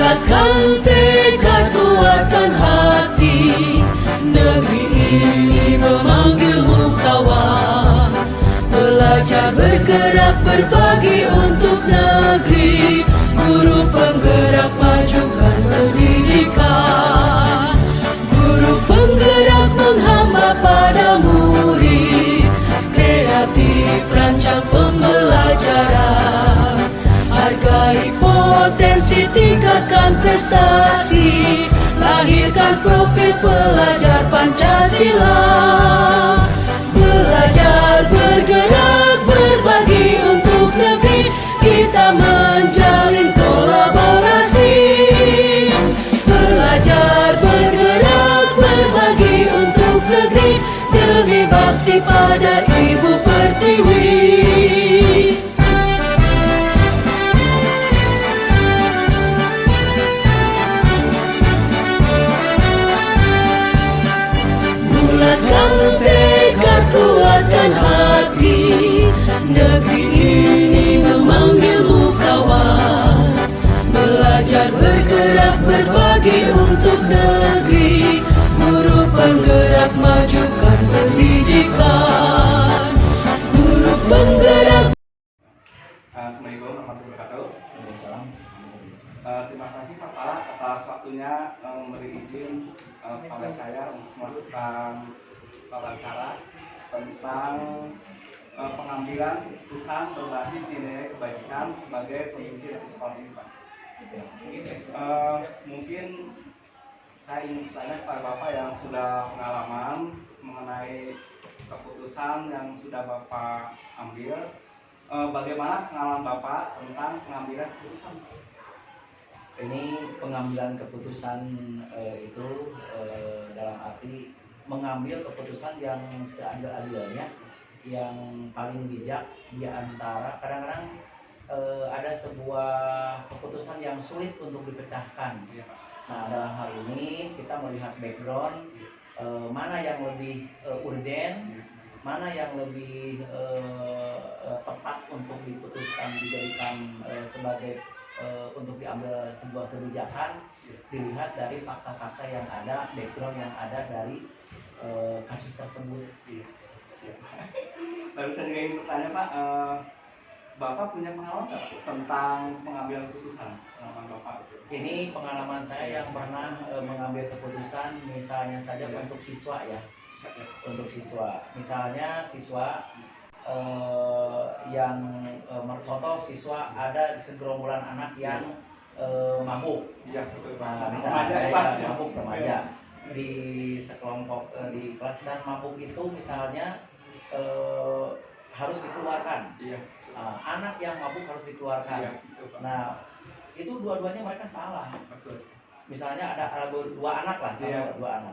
Bulatkan tekad kuatkan hati, negeri ini memanggilmu kawan. Belajar bergerak berbagi untuk negeri, guru penggerak majukan pendidikan. Guru penggerak menghamba pada murid, kreatif rancang pembelajaran. Hargai potensi, tingkatkan prestasi, lahirkan profil pelajar Pancasila. Belajar bergerak berbagi untuk negeri, kita menjalin kolaborasi. Belajar bergerak berbagi untuk negeri, demi bakti pada Ibu Pertiwi. Bulatkan tekad kuatkan hati, negeri ini memanggilmu kawan. Belajar bergerak berbagi untuk negeri, guru penggerak majukan pendidikan. Guru penggerak. Assalamualaikum warahmatullahi wabarakatuh. Terima kasih Pak Kepala atas waktunya memberi izin kepada saya untuk melakukan wawancara tentang pengambilan keputusan berbasis nilai kebajikan sebagai pemimpin dari sekolah ini, Pak. Mungkin saya ingin bertanya kepada Bapak yang sudah pengalaman mengenai keputusan yang sudah Bapak ambil, bagaimana pengalaman Bapak tentang pengambilan keputusan? Ini pengambilan keputusan itu dalam arti mengambil keputusan yang seadil-adilnya, yang paling bijak di antara kadang-kadang ada sebuah keputusan yang sulit untuk dipecahkan. Nah, dalam hal ini kita melihat background mana yang lebih urgen, mana yang lebih tepat untuk diputuskan, dijadikan sebagai untuk diambil sebuah kebijakan, dilihat dari fakta-fakta yang ada, background yang ada dari kasus tersebut. Lalu saya juga ingin bertanya Pak, Bapak punya pengalaman nggak tentang pengambilan keputusan? Pengalaman Bapak? Ini pengalaman saya yang pernah mengambil keputusan, misalnya saja untuk siswa ya. Untuk siswa, misalnya siswa yang contoh siswa ada segerombolan anak yang mabuk, nah, misalnya mabuk remaja di sekelompok di kelas, dan mabuk itu misalnya harus dikeluarkan. Anak yang mabuk harus dikeluarkan. Nah, itu dua-duanya mereka salah. Misalnya ada dua anak lah,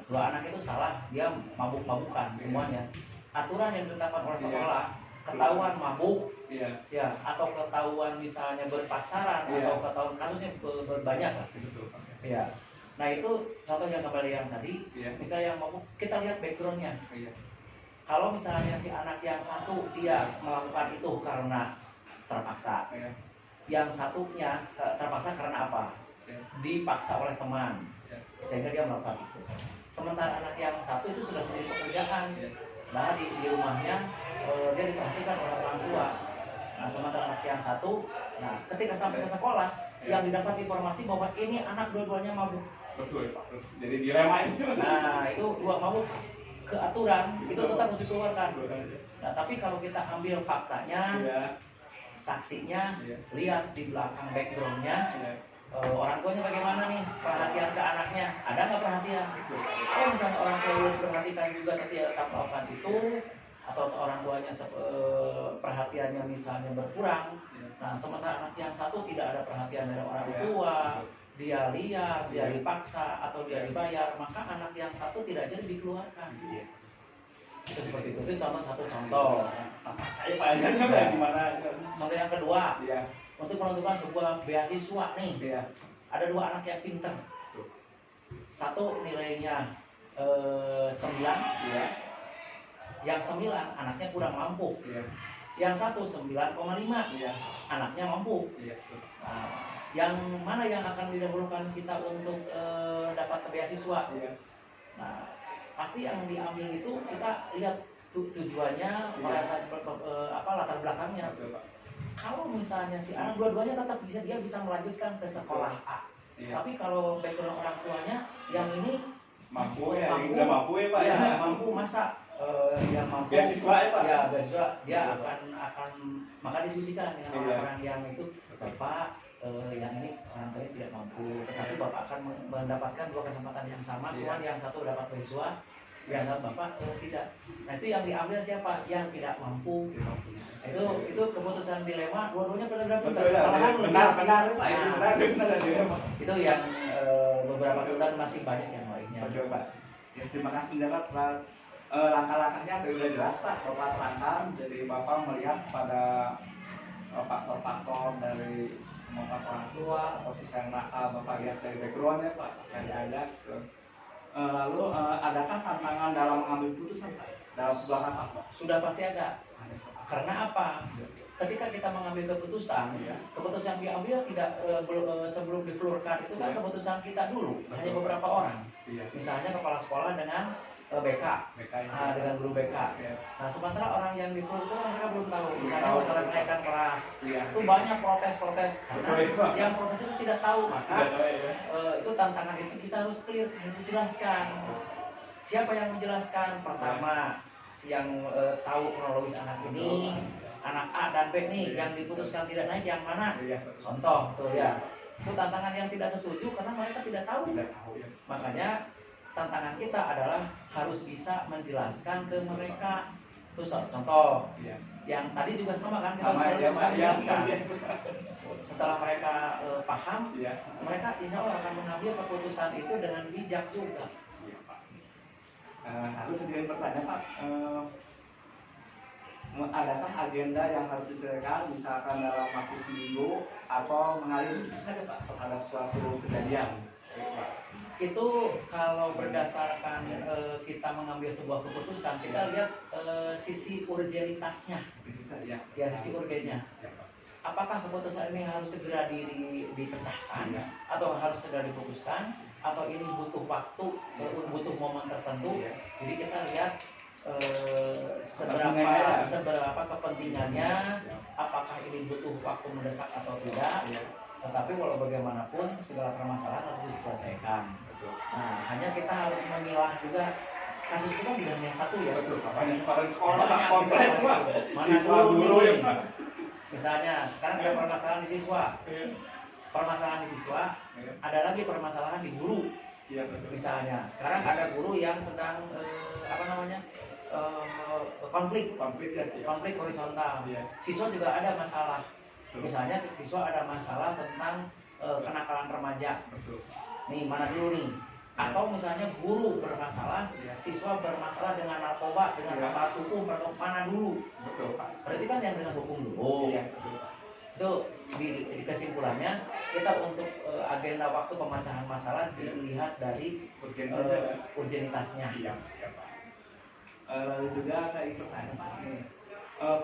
dua anak itu salah, dia mabuk-mabukan semuanya. Aturan yang ditetapkan oleh sekolah, ketahuan mabuk, ya, atau ketahuan misalnya berpacaran, atau ketahuan kasusnya berbanyak lah. Ya. Nah, itu contoh yang kembali yang tadi, misalnya yang mabuk, kita lihat backgroundnya. Kalau misalnya si anak yang satu dia melakukan itu karena terpaksa, yang satunya terpaksa karena apa? Dipaksa oleh teman, sehingga dia melakukan itu. Sementara anak yang satu itu sudah menjadi pekerjaan, nah di rumahnya dia diperhatikan oleh orang tua. Nah, sementara anak yang satu, nah ketika sampai ke sekolah, yang didapat informasi bahwa ini anak dua-duanya mabuk. Betul Pak. Jadi dilema itu. Nah, itu dua mabuk ke aturan, itu tetap harus dikeluarkan. Nah, tapi kalau kita ambil faktanya, saksinya, lihat di belakang backgroundnya, orang tuanya bagaimana nih, perhatian ke anaknya, ada nggak perhatian? Kalau misalnya orang tua diperhatikan juga tapi tetap melakukan itu, atau orang tuanya perhatiannya misalnya berkurang, nah sementara anak yang satu tidak ada perhatian dari orang tua, dia liar, dia dipaksa atau dia dibayar, maka anak yang satu tidak jadi dikeluarkan. Itu seperti itu. Itu satu contoh. Contoh yang kedua, untuk menentukan sebuah beasiswa nih, ada dua anak yang pinter. Satu nilainya 9, yang 9 anaknya kurang mampu. Yang satu 9,5, anaknya mampu. Nah, yang mana yang akan didahulukan kita untuk dapat beasiswa. Nah, pasti yang diambil itu kita lihat tujuannya, latar belakangnya. Kalau misalnya si anak dua-duanya tetap dia bisa melanjutkan ke sekolah A, tapi kalau background orang tuanya yang ini mampu ya Pak ya, mampu masa yang mampu beasiswa ya Pak ya, beasiswa dia akan maka diskusikan dengan orang yang itu, Bapak yang ini orang tuanya tidak mampu, tetapi Bapak akan mendapatkan dua kesempatan yang sama, cuman yang satu dapat beasiswa, yang Bapak tidak. Nah, itu yang diambil siapa? Yang tidak mampu. Itu keputusan dilema, dua-duanya benar-benar benar Pak. Itu yang beberapa sultan masih banyak yang lainnya. Betul Pak. Ya, terima kasih pendapat Pak. Langkah-langkahnya sudah jelas Pak, Bapak terangkan. Jadi Bapak melihat pada faktor-faktor dari kemampuan orang tua atau sisa yang nakal, Bapak lihat dari backgroundnya Pak, yang ada. Lalu adakah tantangan dalam mengambil putusan Pak? Dalam sebuah langkah Pak? Sudah pasti ada. Karena apa? Ketika kita mengambil keputusan yang diambil tidak sebelum diflurkan itu kan keputusan kita dulu, hanya beberapa orang. Misalnya kepala sekolah dengan BK, dengan guru BK. Nah, sementara orang yang diflur itu mereka belum tahu. Misalnya masalah kenaikan kelas, itu banyak protes karena yang protes itu tidak tahu. Maka itu tantangan itu kita harus clear, harus jelaskan. Siapa yang menjelaskan? Pertama, yang tahu kronologis anak ini, anak A dan B nih yang diputuskan tidak naik yang mana? Contoh tuh ya. Itu tantangan yang tidak setuju karena mereka tidak tahu. Makanya tantangan kita adalah harus bisa menjelaskan ke mereka. Terus contoh, yang tadi juga sama kan, kita harus bisa menjelaskan. Setelah mereka paham, mereka insya Allah akan mengambil keputusan itu dengan bijak juga. Harus sedikit pertanyaan Pak. Adakah agenda yang harus diselesaikan misalkan dalam waktu seminggu atau mengalir saja Pak terhadap suatu kejadian? Itu kalau berdasarkan kita mengambil sebuah keputusan, kita lihat sisi urgenitasnya, ya sisi urgennya. Apakah keputusan ini harus segera dipecahkan atau harus segera diputuskan, atau ini butuh waktu, butuh momen tertentu. Jadi kita lihat seberapa kepentingannya, apakah ini butuh waktu mendesak atau tidak. Tetapi walau bagaimanapun segala permasalahan harus diselesaikan. Nah, hanya kita harus memilah juga. Kasus itu kan tidak hanya satu ya. Betul. Apanya pada sekolah mana dulu ya Pak. Misalnya sekarang ada permasalahan di siswa. Permasalahan di siswa, ada lagi permasalahan di guru. Misalnya sekarang ada guru yang sedang konflik horizontal. Siswa juga ada masalah. Misalnya siswa ada masalah tentang kenakalan remaja. Nih mana dulu nih? Atau misalnya guru bermasalah, siswa bermasalah dengan narkoba, dengan aparat hukum, mana dulu? Berarti kan yang dengan hukum dulu. Itu di kesimpulannya kita untuk agenda waktu pemecahan masalah dilihat dari urgenitasnya. Lalu juga saya ikut tanya Pak,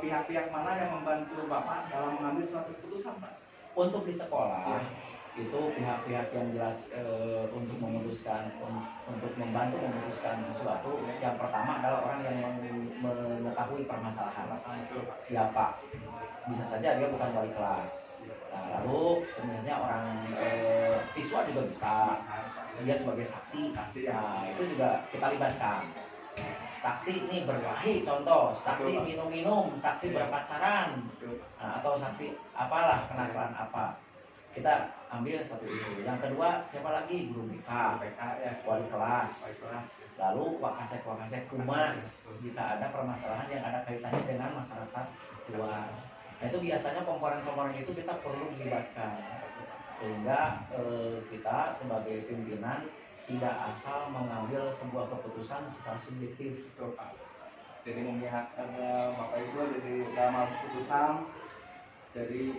pihak-pihak mana yang membantu Bapak dalam mengambil suatu keputusan Pak? Untuk di sekolah itu pihak-pihak yang jelas untuk memutuskan, untuk membantu memutuskan sesuatu. Yang pertama adalah orang yang mengetahui permasalahan. Siapa? Bisa saja dia bukan wali kelas. Nah, lalu misalnya orang siswa juga bisa, dia sebagai saksi. Nah, itu juga kita libatkan. Saksi ini berkelahi, contoh saksi minum-minum, saksi berpacaran, atau saksi apalah kenakalan apa, kita ambil satu itu. Yang kedua siapa lagi? Guru BK, wali kelas, lalu wakasek humas jika ada permasalahan yang ada kaitannya dengan masyarakat luar. Nah, itu biasanya komponen-komponen itu kita perlu dilibatkan sehingga kita sebagai pimpinan tidak asal mengambil sebuah keputusan secara subjektif. Betul Pak. Jadi memihak Bapak Ibu jadi dalam keputusan, jadi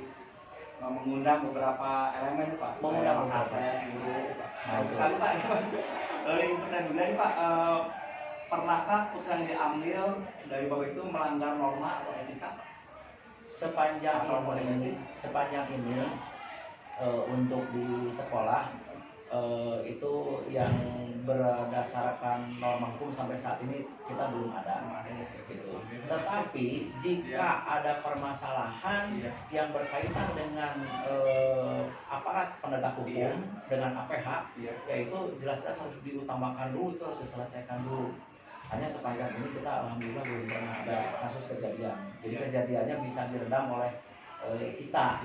mengundang beberapa elemen Pak. Mengundang asn, guru. Nah, sekali Pak. Ini pertanyaan dulu nih Pak. Pernahkah keputusan yang diambil dari Bapak itu melanggar norma atau etika Pak? Sepanjang ini untuk di sekolah itu yang berdasarkan norma hukum sampai saat ini kita belum ada gitu. Tetapi jika ada permasalahan yang berkaitan dengan aparat penegak hukum dengan APH, yaitu jelas-jelas harus diutamakan dulu, itu harus diselesaikan dulu. Hanya sepanjang ini kita alhamdulillah belum pernah ada kasus kejadian. Jadi kejadiannya bisa diredam oleh kita.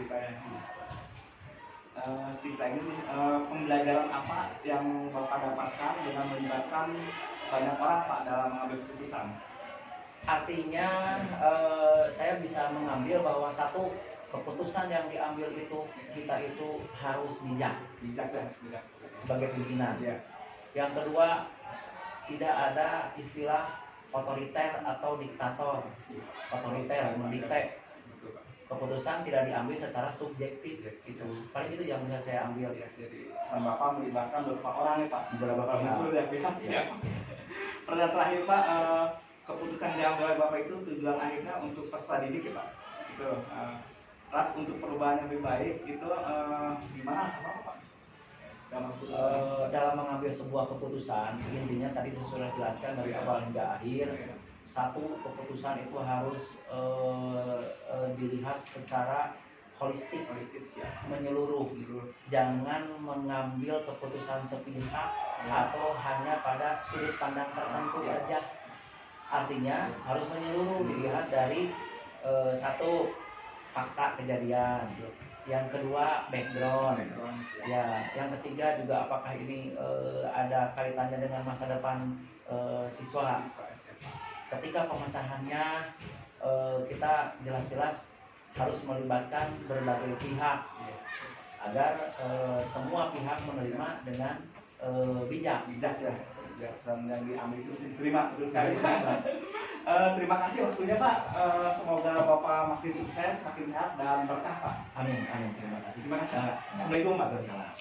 Sedikit lagi pembelajaran apa yang Bapak dapatkan dengan melibatkan banyak orang Pak dalam mengambil keputusan? Artinya saya bisa mengambil bahwa satu, keputusan yang diambil itu kita itu harus bijak sebagai pimpinan. Yang kedua, tidak ada istilah otoriter atau diktator. Otoriter mendikte. Keputusan tidak diambil secara subjektif gitu. Paling itu yang bisa saya ambil. Jadi Bapak melibatkan beberapa orang ya Pak, beberapa unsur ya pihak. Pertanyaan terakhir Pak, keputusan yang diambil oleh Bapak itu tujuan akhirnya untuk peserta didik ya Pak. Itu ras untuk perubahan yang lebih baik itu gimana Pak? Dalam mengambil sebuah keputusan, intinya tadi saya sudah jelaskan dari awal hingga akhir. Satu, keputusan itu harus dilihat secara holistik, menyeluruh. Jangan mengambil keputusan sepihak atau hanya pada sudut pandang tertentu saja. Artinya harus menyeluruh, dilihat dari satu, fakta kejadian. Yang kedua, background. Ya, yang ketiga juga apakah ini ada kaitannya dengan masa depan siswa. Ketika pemecahannya kita jelas-jelas harus melibatkan berbagai pihak agar semua pihak menerima dengan bijak ya. Dan yang diambil itu diterima terus sekali. Terima kasih waktunya Pak. Semoga Bapak makin sukses, makin sehat dan berkah Pak. Amin. Terima kasih. Assalamualaikum Pak. Waalaikumsalam.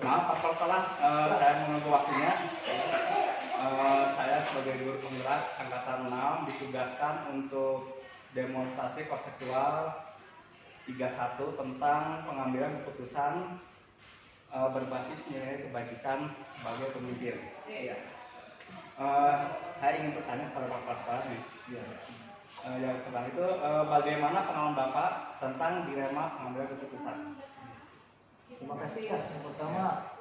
Maaf kalau salah, saya menunggu waktunya. Saya sebagai guru penggerak angkatan 6 ditugaskan untuk demonstrasi konseptual 31 tentang pengambilan keputusan berbasis nilai kebajikan sebagai pemimpin. Saya ingin bertanya kepada Bapak sekarang nih. Yang pertama itu bagaimana pengalaman Bapak tentang dilema pengambilan keputusan? Terima kasih ya. Yang pertama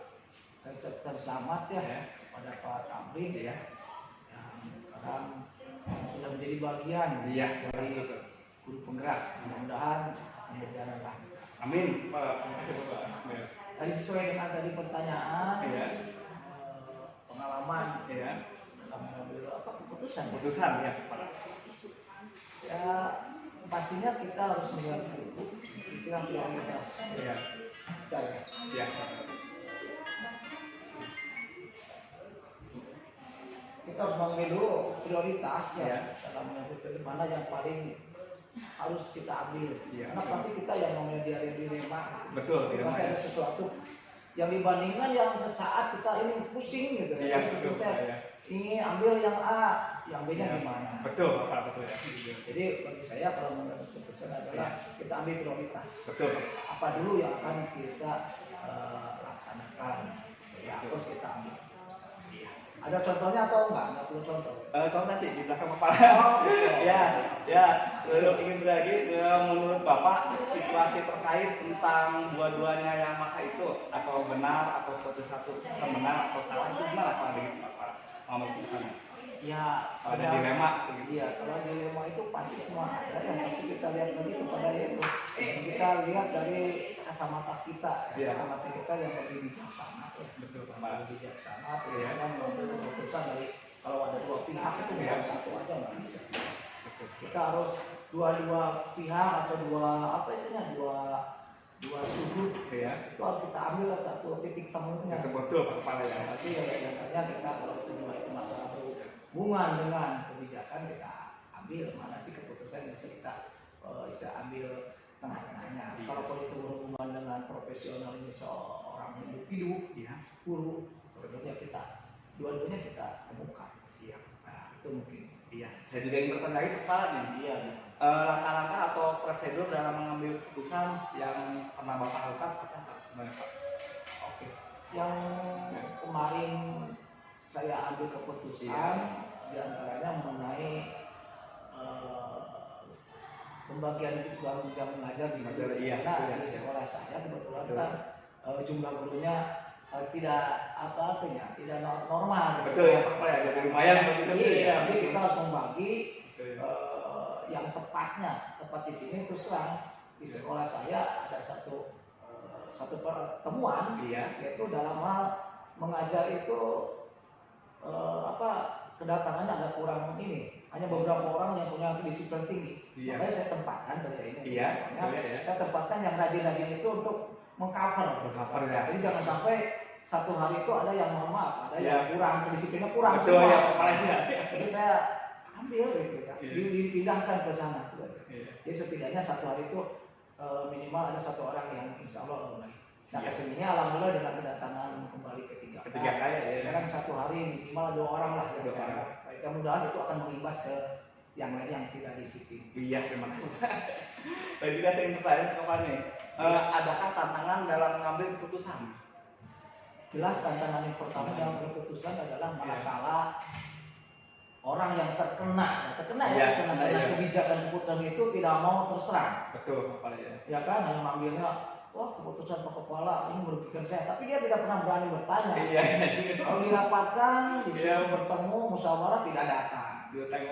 saya ucapkan selamat ya kepada Pak Tamrin yang sekarang sudah menjadi bagian dari guru penggerak. Mudah-mudahan berjalan lancar. Amin. Tadi sesuai dengan tadi pertanyaan pengalaman dalam mengambil keputusan ya. Ya pastinya kita harus melihat dulu istilah prioritas. Kita harus mengambil dulu prioritasnya dalam menentukan mana yang paling harus kita ambil. Karena pasti kita yang namanya dilema. Betul. Pasti ada sesuatu yang dibandingkan yang sesaat kita ini pusing gitu. Kita ingin ambil yang A, yang B-nya gimana? Betul, Bapak, betul ya. Jadi bagi saya kalau mengambil keputusan adalah kita ambil prioritas. Betul. Apa dulu yang akan kita laksanakan? Ya harus kita ambil. Ada contohnya atau enggak? Enggak perlu contoh. Contoh sih di belakang kepala. Ingin berbagi menurut Bapak situasi terkait tentang dua-duanya yang masa itu atau benar atau satu benar atau salah itu gimana Pak dari Bapak memutuskannya? Ya ada dilema gitu. Iya, kalau dilema itu pasti semua ada yang nanti kita lihat lagi kepada itu. Kita lihat dari kacamata kita, kacamata kita yang lebih bijaksana. Betul, lebih bijaksana, yang mengambil keputusan dari kalau ada dua pihak itu bukan satu aja nggak bisa. Kita harus dua pihak atau dua sudut itu harus kita ambil satu titik temunya. Betul Pak Kepala ya. Tapi biasanya kita kalau itu masalah berhubungan dengan kebijakan kita ambil mana sih keputusan yang bisa kita bisa ambil tengah-tengahnya. Kalau itu berhubungan dengan profesionalnya seorang individu, guru, dua-duanya kita temukan. Siap. Nah, itu mungkin. Iya. Saya juga ingin bertanya lagi Kepala nih. Iya. Langkah-langkah atau prosedur dalam mengambil keputusan yang pernah Bapak lakukan seperti apa sebenarnya Pak? Oke. Yang kemarin saya ambil keputusan diantaranya mengenai pembagian jam mengajar di di sekolah saya kebetulan kan jumlah gurunya tidak tidak normal. Betul ya Pak ya, jadi lumayan begitu. Iya, jadi kita harus membagi yang tepat di sini terus terang di sekolah saya ada satu pertemuan yaitu dalam hal mengajar itu kedatangannya agak kurang ini, hanya beberapa orang yang punya disiplin tinggi. Makanya saya tempatkan kerja ini. Saya tempatkan yang rajin-rajin itu untuk mengcover ya. Jadi jangan sampai satu hari itu ada yang mohon maaf, ada yang kurang, disiplinnya kurang semua. Jadi saya ambil gitu ya, dipindahkan ke sana. Jadi setidaknya satu hari itu minimal ada satu orang yang insya Allah baik. Nah kesininya alhamdulillah dengan kedatangan kembali ketiga kali ya. Sekarang satu hari minimal 2 orang lah yang saya. Mudah-mudahan itu akan mengimbas ke yang lain yang tidak disiplin. Iya, terima kasih. Dan juga saya ingin bertanya ke Bapak nih, adakah tantangan dalam mengambil keputusan? Jelas tantangan yang pertama dalam keputusan adalah manakala orang yang terkena kebijakan keputusan itu tidak mau terserang. Betul, Pak ya. Ya kan, yang mengambilnya, wah keputusan Pak Kepala ini merugikan saya, tapi dia tidak pernah berani bertanya. Kalau dirapatkan, disuruh bertemu, musyawarah tidak datang. Iya kan,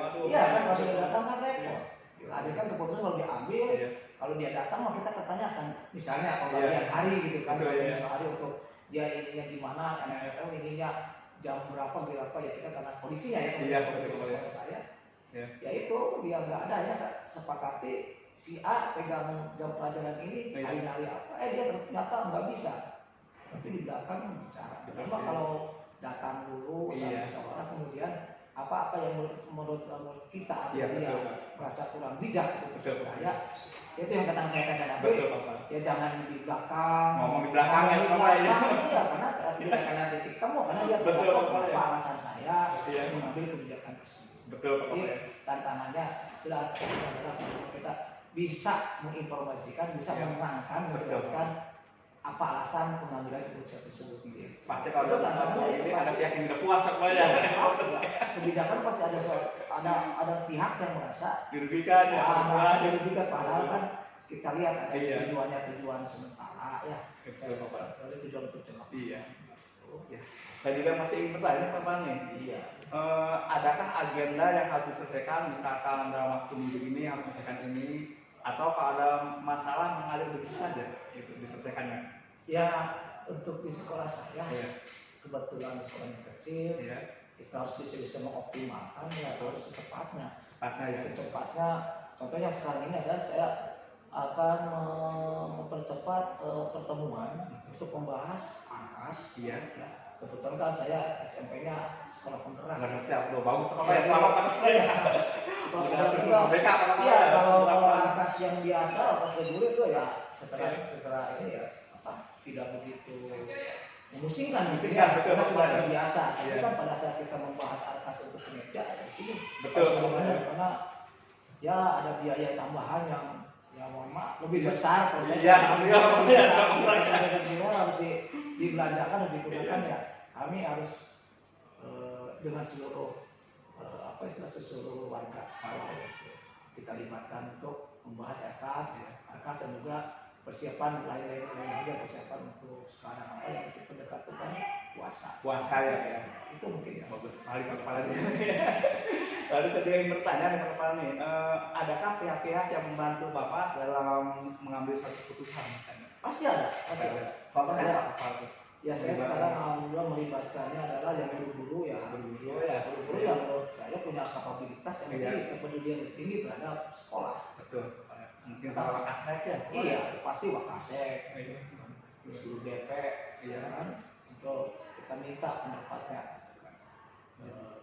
kalau dia datang kan repot. Ada kan keputusan kalau diambil, kalau dia datang mau kita pertanyakan, misalnya kalau bagian hari gitu kan, hari untuk dia ininya gimana, NFL ininya jam berapa ya kita karena kondisinya kondisi saya. Ya itu dia nggak ada ya sepakati si A pegang jam pelajaran ini hari-hari apa, dia ternyata nggak bisa, tapi di belakang bicara. Cuma kalau datang dulu musyawarah kemudian apa yang menurut kita dia merasa kurang bijak untuk saya, itu yang katakan saya tadi. Ya jangan di belakang, ngomong di belakang karena titik temu, karena dia tidak tahu apa alasan saya mengambil kebijakan tersebut. Jadi tantangannya jelas adalah kita bisa menginformasikan, bisa menerangkan, menjelaskan apa alasan pengambilan keputusan tersebut. Pasti kalau ini ada pihak yang tidak puas semuanya. Kebijakan pasti ada pihak yang merasa dirugikan, padahal kan kita lihat ada tujuan sementara ya. Tujuan untuk jangka. Saya juga masih ingin bertanya Pak nih. Adakah agenda yang harus diselesaikan, misalkan dalam waktu minggu ini harus menyelesaikan ini, atau kalau ada masalah mengalir begitu saja itu diselesaikannya? Ya untuk di sekolah saya kebetulan sekolahnya kecil, kita harus bisa mengoptimalkan harus secepatnya. Contohnya sekarang ini adalah saya akan mempercepat pertemuan untuk membahas AKAS. Kebetulan kan saya SMP-nya sekolah penggerak. Bagus ya, selamat Pak saya. Kalau AKAS yang biasa, prosedur itu ya setelah ini tidak begitu memusingkan, karena sudah biasa. Tapi kan pada saat kita membahas AKAS untuk kinerja di sini, karena ya ada biaya tambahan yang mohon maaf lebih besar kalau harus dibelanjakan dan digunakan kami harus dengan seluruh seluruh warga kita libatkan untuk membahas AKAS dan juga persiapan lain persiapan untuk sekarang yang masih pendekat kan puasa ya. Itu mungkin bagus sekali Pak Kepala. Lalu saya juga ingin bertanya nih Pak Kepala nih, adakah pihak-pihak yang membantu Bapak dalam mengambil satu keputusan? Pasti ada. Contohnya Pak Kepala? Ya saya sekarang alhamdulillah melibatkannya adalah yang guru-guru ya guru-guru yang menurut saya punya kapabilitas yang tinggi, kepedulian yang tinggi terhadap sekolah. Betul. Mungkin kalau Wakasek ya? Iya, pasti Wakasek, terus guru BP, ya kan? Untuk kita minta pendapatnya,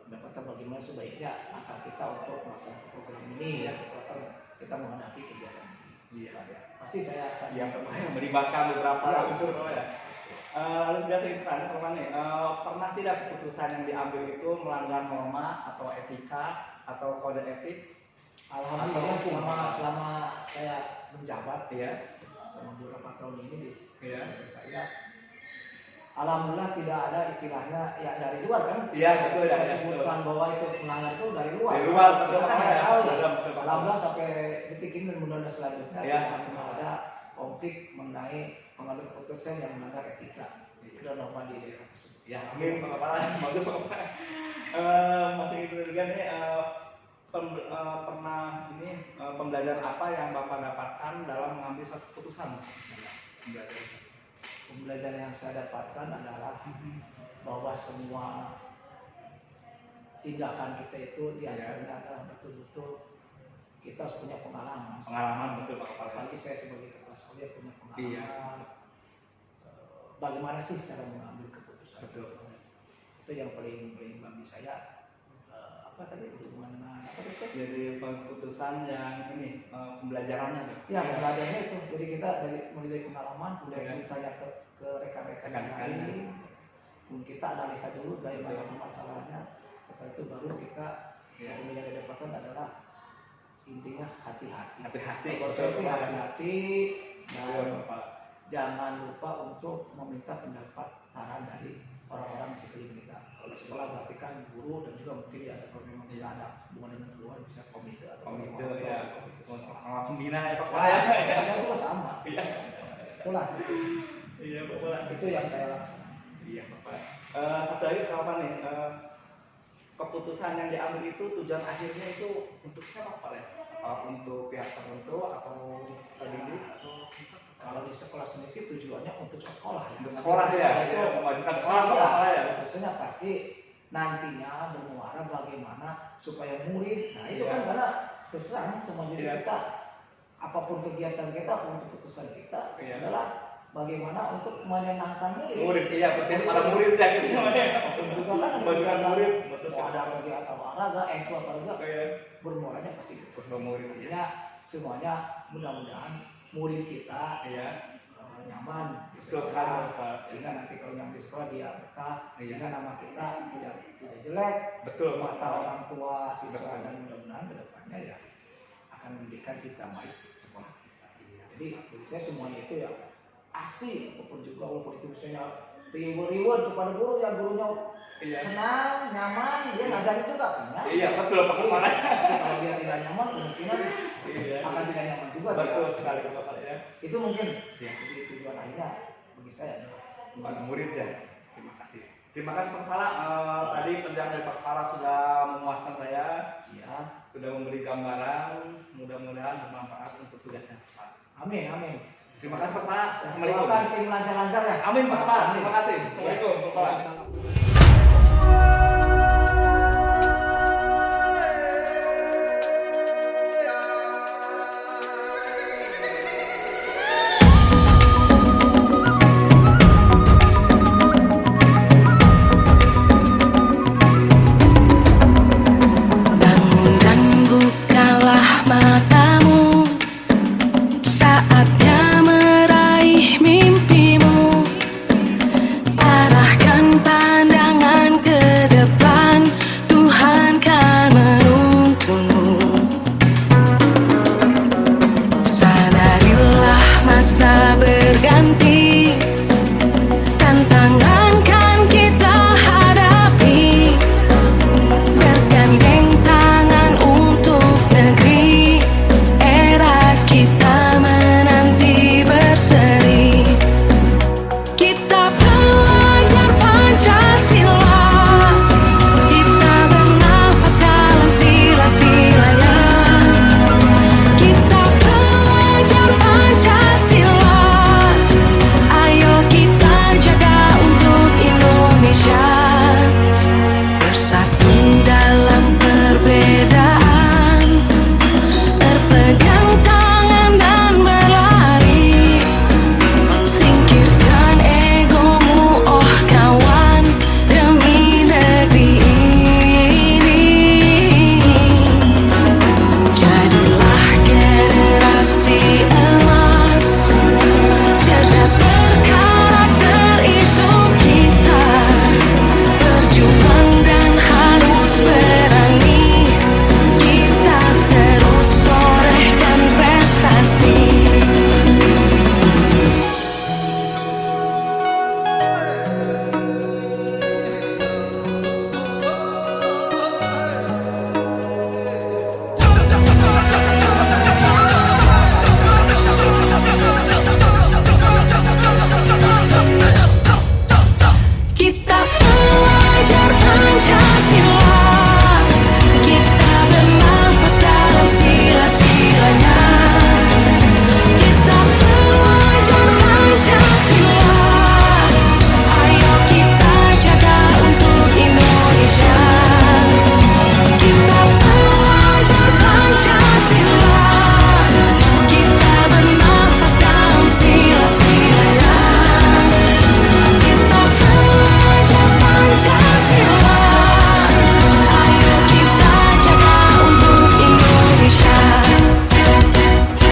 pendapatnya bagaimana sebaiknya akan kita untuk melaksanakan program ini ya kita menghadapi kegiatan ini. Iya. Pasti saya akan melibatkan beberapa ya, unsur ya. Lalu sudah saya tanya teman nih, pernah tidak keputusan yang diambil itu melanggar norma atau etika atau kode etik? Alhamdulillah selama saya menjabat ya selama beberapa tahun ini di saya, alhamdulillah tidak ada istilahnya ya dari luar kan? Iya betul ya. Disebutkan bahwa itu melanggar itu dari luar. Dari luar betul kan saya tahu ya. Betul. Alhamdulillah sampai detik ini dan mudah-mudahan selanjutnya ya. tidak pernah ada konflik mengenai pengambilan keputusan yang melanggar etika dan norma di daerah tersebut. Ya, amin Pak Kepala, bagus Pak Kepala. Masih itu juga nih, pernah ini pembelajaran apa yang Bapak dapatkan dalam mengambil suatu keputusan? Pembelajaran yang saya dapatkan adalah bahwa semua tindakan kita itu diantaranya adalah betul-betul kita harus punya pengalaman. Pengalaman betul Pak Kepala. Apalagi saya sebagai kepala sekolah punya pengalaman. Iya. Bagaimana sih cara mengambil keputusan? Betul. Itu yang paling bagi saya. Apa tadi hubungan dengan apa itu? Jadi keputusan yang ini pembelajarannya. Ya pembelajarannya itu. Jadi kita mulai dari pengalaman, kemudian ditanya ke rekan-rekan yang lain. Kemudian kita analisa dulu bagaimana masalahnya. Setelah itu baru kita yang dapatkan adalah intinya hati-hati. Hati-hati. Hati-hati dan jangan lupa untuk meminta pendapat saran dari orang-orang di sekeliling kita. Kalau sekolah berarti kan guru dan juga mungkin ada kalau memang tidak ada hubungan dengan keluar bisa komite atau komite ya. Sekolah. Pembina ya Pak. Itu sama. Iya. Itulah. Iya Pak. Itu yang saya laksanakan. Iya Pak. Satu lagi apa nih? Keputusan yang diambil itu tujuan akhirnya itu untuk siapa Pak ya? Untuk pihak tertentu atau pendidik atau kalau di sekolah sendiri sih tujuannya untuk sekolah ya. Untuk sekolah ya, itu memajukan sekolah ya. Khususnya pasti nantinya bermuara bagaimana supaya murid. Nah itu ya. kan karena terserah semua jadi kita apapun kegiatan kita, apapun keputusan kita adalah bagaimana untuk menyenangkan murid. Murid iya betul para murid ya gitu namanya. Juga kan memajukan murid. Mau ada kegiatan olahraga, olahraga bermuaranya pasti itu. Murid ya. Semuanya mudah-mudahan murid kita nyaman di sekolah, sehingga nanti kalau yang di sekolah dia betah, sehingga nama kita tidak jelek, betul mata orang tua siswa dan mudah-mudahan kedepannya ya akan memberikan cita baik di sekolah kita. Jadi bagi saya semuanya itu ya pasti walaupun itu misalnya reward kepada guru yang gurunya senang, nyaman, dia ngajarin juga kan ya? Iya betul Pak Kepala. Kalau dia tidak nyaman kemungkinan akan tidak nyaman juga. Betul sekali Pak Kepala ya. Itu mungkin jadi tujuan akhirnya bagi saya adalah murid ya. Terima kasih. Terima kasih Pak Kepala. Tadi penjelasan dari Pak Kepala sudah memuaskan saya. Iya. Sudah memberi gambaran. Mudah-mudahan bermanfaat untuk tugasnya Pak. Amin. Terima kasih Pak Kepala. Assalamualaikum. Terima kasih lancar-lancar ya. Amin Pak Kepala. Terima kasih. Assalamualaikum Pak Kepala.